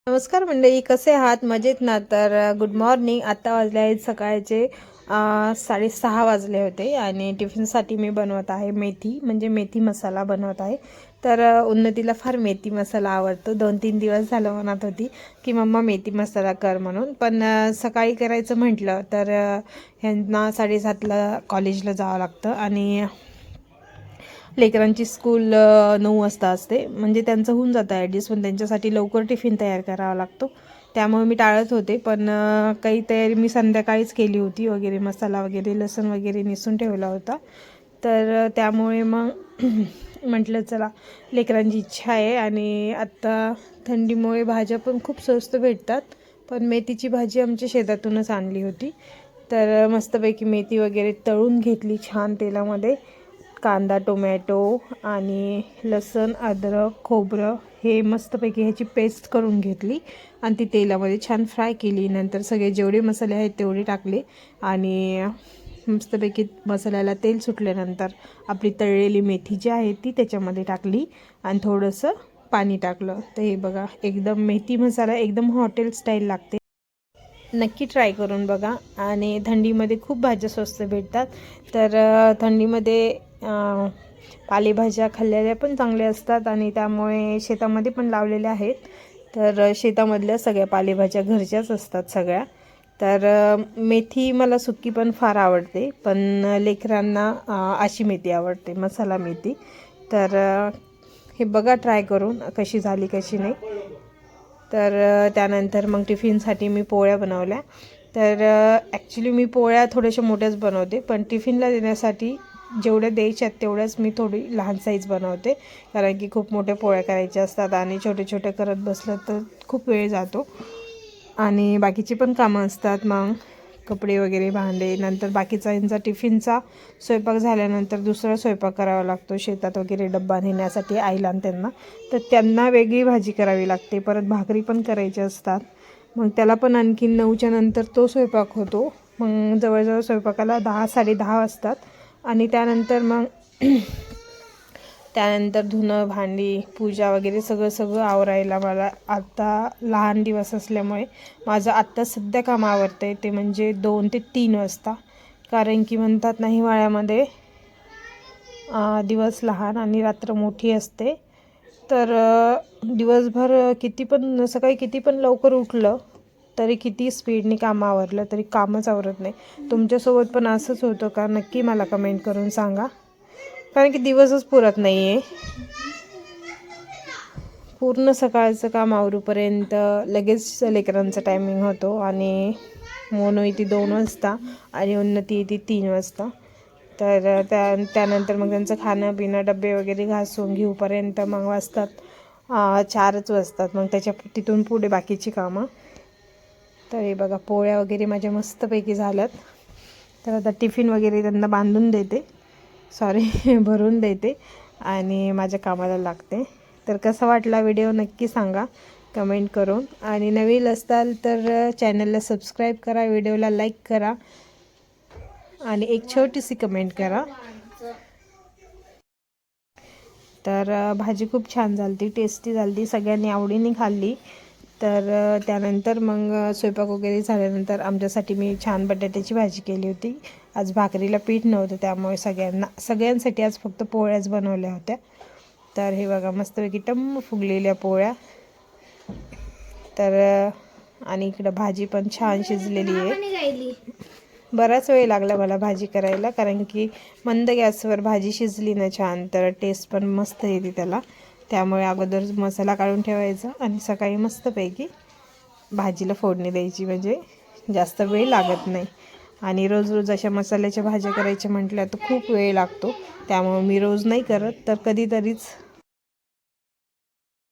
नमस्कार मंडळी, कसे आहात? मजेत ना? तर गुड मॉर्निंग. आता वाजले आहेत सकाळचे 6:30 वाजले होते आणि टिफिनसाठी मी बनवत आहे मेथी, म्हणजे मेथी मसाला बनवत आहे. तर उन्नतीला फार मेथी मसाला आवडतो. 2-3 दिवस झालं म्हणत होती की मम्मा मेथी मसाला कर म्हणून. पण सकाळी करायचं म्हटलं तर ह्यांना 7:30ला कॉलेजला जावं लागतं आणि लेकरांची स्कूल 9 वाजता असते, म्हणजे त्यांचं होऊन जातं ॲडजस्ट, पण त्यांच्यासाठी लवकर टिफिन तयार करावा लागतो. त्यामुळे मी टाळत होते, पण काही तयारी मी संध्याकाळीच केली होती वगैरे, मसाला वगैरे लसूण वगैरे निसून ठेवला होता. तर त्यामुळे मग म्हटलं चला, लेकरांची इच्छा आहे आणि आत्ता थंडीमुळे भाज्या पण खूप स्वस्त भेटतात. पण मेथीची भाजी आमच्या शेतातूनच आणली होती. तर मस्तपैकी मेथी वगैरे तळून घेतली छान तेलामध्ये. कांदा, टोमॅटो आणि लसूण, अद्रक, खोबरं हे मस्तपैकी ह्याची पेस्ट करून घेतली आणि ती तेलामध्ये छान फ्राय केली. नंतर सगळे जेवढे मसाले आहेत तेवढे टाकले आणि मस्तपैकी मसाल्याला तेल सुटल्यानंतर आपली तळलेली मेथी जी आहे ती त्याच्यामध्ये टाकली आणि थोडंसं पाणी टाकलं. तर हे बघा, एकदम मेथी मसाला एकदम हॉटेल स्टाईल लागते. नक्की ट्राय करून बघा. आणि थंडीमध्ये खूप भाज्या स्वस्त भेटतात. तर थंडीमध्ये पालेभाज्या खाल्लेल्या पण चांगल्या असतात आणि त्यामुळे शेतामध्ये पण लावलेल्या आहेत. तर शेतामधल्या सगळ्या पालेभाज्या घरच्याच असतात सगळ्या. तर मेथी मला सुक्की पण फार आवडते, पण लेकरांना अशी मेथी आवडते, मसाला मेथी. तर हे बघा ट्राय करून कशी झाली कशी नाही. तर त्यानंतर मग टिफिनसाठी मी पोळ्या बनवल्या. तर ॲक्च्युली मी पोळ्या थोड्याशा मोठ्याच बनवते, पण टिफिनला देण्यासाठी जेवढ्या द्यायच्या तेवढ्याच मी थोडी लहान साईज बनवते, कारण की खूप मोठ्या पोळ्या करायच्या असतात आणि छोटे छोटे करत बसलं तर खूप वेळ जातो आणि बाकीची पण कामं असतात. मग कपडे वगैरे, भांडे, नंतर बाकीचा यांचा टिफिनचा स्वयंपाक झाल्यानंतर दुसरा स्वयंपाक करावा लागतो शेतात वगैरे डब्बा नेण्यासाठी आईला आणि त्यांना. तर त्यांना वेगळी भाजी करावी लागते, परत भाकरी पण करायच्या असतात. मग त्याला पण आणखीन 9च्या नंतर तो स्वयंपाक होतो. मग जवळजवळ स्वयंपाकाला 10-10:30 वाजतात आणि त्यानंतर धुणं, भांडी, पूजा वगैरे सगळं आवरायला मला आत्ता लहान दिवस असल्यामुळे माझं आत्ता सध्या काम आवरतं आहे ते म्हणजे 2 ते 3 वाजता. कारण की म्हणतात ना, हिवाळ्यामध्ये दिवस लहान आणि रात्र मोठी असते. तर दिवसभर सकाळी किती पण लवकर उठलं तरी, किती स्पीडने काम आवरलं तरी कामच आवरत नाही. तुमच्यासोबत पण असंच होतं का? नक्की मला कमेंट करून सांगा, कारण की दिवसच पुरत नाही आहे. पूर्ण सकाळचं काम आवरूपर्यंत लगेच लेकरांचा टायमिंग होतो आणि मोनू येते 2 वाजता आणि उन्नती येते 3 वाजता. तर त्यानंतर मग त्यांचं खाणं पिणं, डबे वगैरे घासून घेऊपर्यंत मग वाजतात 4च वाजतात. मग तिथून पुढे बाकीची कामं. तर हे बघा, पोळ्या वगैरे माझ्या मस्तपैकी झाल्यात. तर आता टिफिन वगैरे त्यांना बांधून देते, भरून देते आणि माझ्या कामाला लागते. तर कसा वाटला व्हिडिओ नक्की सांगा कमेंट करून. आणि नवीन असताल तर चॅनलला सबस्क्राईब करा, व्हिडिओला लाईक करा आणि एक छोटीशी कमेंट करा. तर भाजी खूप छान झाली, टेस्टी झाली, सगळ्यांनी आवडीने खाल्ली. तर त्यानंतर मग स्वयंपाक वगैरे झाल्यानंतर आमच्यासाठी मी छान बटाट्याची भाजी केली होती. आज भाकरीला पीठ नव्हतं, त्यामुळे सगळ्यांसाठी आज फक्त पोळ्याच बनवल्या होत्या. तर हे बघा, मस्तपैकी टम्म फुगलेल्या पोळ्या. तर आणि इकडं भाजी पण छान शिजलेली आहे. बराच वेळ लागला मला भाजी करायला, कारण की मंद गॅसवर भाजी शिजली ना छान तर टेस्ट पण मस्त येते त्याला. त्यामुळे अगोदर मसाला काढून ठेवायचा आणि सकाळी मस्तपैकी भाजीला फोडणी द्यायची, म्हणजे जास्त वेळ लागत नाही. आणि रोज रोज अशा मसाल्याच्या भाज्या करायच्या म्हटल्या तर खूप वेळ लागतो, त्यामुळे मी रोज नाही करत, तर कधीतरीच